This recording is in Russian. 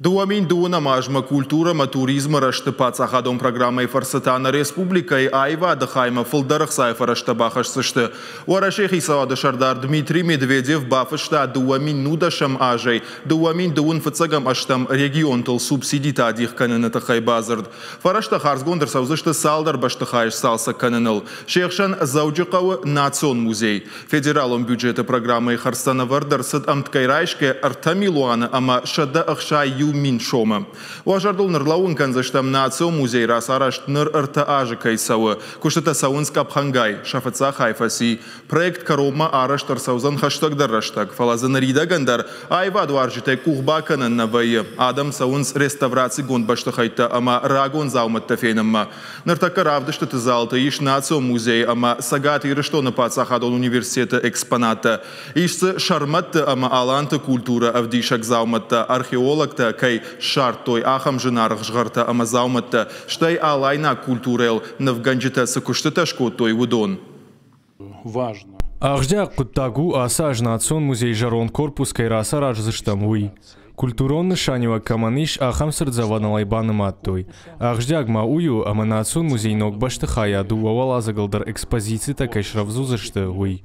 Дуамин дуна мажма культура ма туризма рашты пацахадон программой фарсатана республикой айва дыхайма фылдарых сайфа рашты бахашсышты. Уарашехи саады шардар Дмитрий Медведев бафышта дуамин нудашам ажай, дуамин дуун фыцагам аштам регион тыл субсидита адих каныны тахай базырд. Фарашта харзгондыр саузышты салдар баштыхайш салса каныныл. Шехшан зауджикавы национ музей. Федералом бюджета программы харстана вардар сыд амткайрайшке артамилуана ама шада ахшай мин шома. Важардул нырлауын канзаштам национ музей расарашт ныр ырта ажы кайсауы. Куштата сауынск апхангай, шафаца хайфаси. Проект карома араштар саузан хаштагдар раштаг. Фалазан ридагандар айва дуаржитай кухбаканын навайы. Адам саунс реставрации гонд баштахайта ама рагон зауматта фейнамма. Ныртака равдышты тызалты иш национ музей ама сагат ирыштона пацахадон университета экспоната. Ишцы шарматта ама аланта культура авдишак зауматта археологта кай шарт той ахам жинарых жгарта ама зауматта штай алайна культурел навганджита сакуштата шко той удон. Важно. Ахждя куттагу асаж национ музей жарон корпус кайраса ражзыштамуй. Культуронны шанева каманиш ахам сырдзавана лайбаны маттой. Ахждяг маую ама национ музей ног башты хаяду вавала загалдар экспозиции такай шравзузышты уй.